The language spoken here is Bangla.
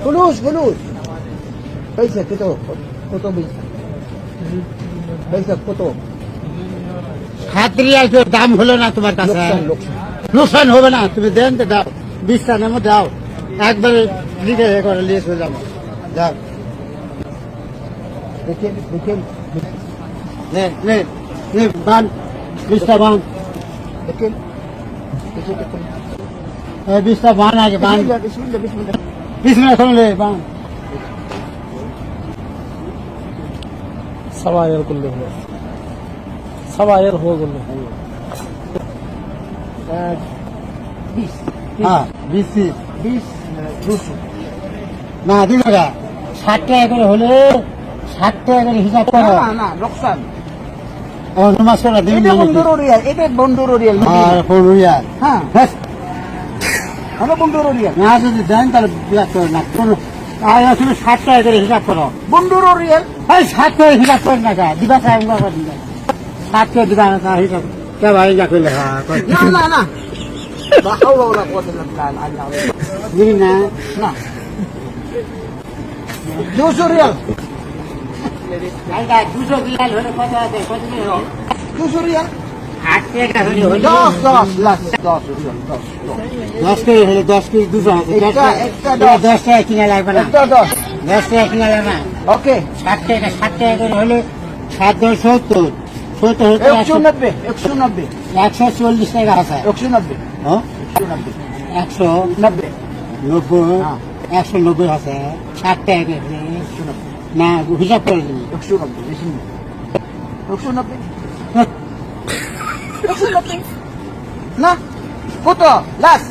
فلوس فلوس পয়সা কত কত পয়সা কত খাদ্রি আইতো দাম হলো না তোমার কাছে লোকসান হবে না তুমি দেন তো দাও 20 টাকার মধ্যে দাও একবারে লিখে করে লিয়ে চলে যাবো যাও দেখেন দেখেন নে নে নে বান 20 টাকা বান দেখেন 20 টাকা বান আগে বান বিসমিল্লাহ বিসমিল্লাহ 20 মিনিট সময় বান सवायर को ले लो सवायर हो गलो 20 হ্যাঁ 20 200 না দিন টাকা 60 টাকা করে হলে 60 টাকা করে হিসাব করো না না লোকসান ও নমাজ করে দিন এটা বন্ধুর রিয়াল এটা বন্ধুর রিয়াল আর হলুয়া হ্যাঁ হ্যাঁ হলো বন্ধুর রিয়াল না যদি দেন তাহলে বিরাট করে না কোনো আর আসলে 60 টাকা করে হিসাব করো বন্ধুর রিয়াল এই 60 টাকা হিসাব করে না কা দিবা টাকা উঙ্গা করে দিবা 60 টাকা দিবা না হিসাব কে ভাই যা কইলে হ্যাঁ না না না لا حول ولا قوة إلا بالله العلي العظيم দিন না না 200 রিয়াল জায়গা 200 রিয়াল হলে কত আছে কত হলো 200 রিয়াল 8 টাকা হলে হলো 10 লাখ 10 রিয়াল 10 টাকা হলে 10 কেজি 200 আছে 10 টাকা কিনা লাগবে না 10 টাকা কিনা লাগবে না ওকে 60 টাকা করে হলে 7 10 70 70 হতে 190 190 140 টাকা আছে 190 হ্যাঁ 190 190 হ্যাঁ 190 আছে 60 টাকা করে না হিসাব করে দিন 190 বেশি না 190 190 না কত লাস্ট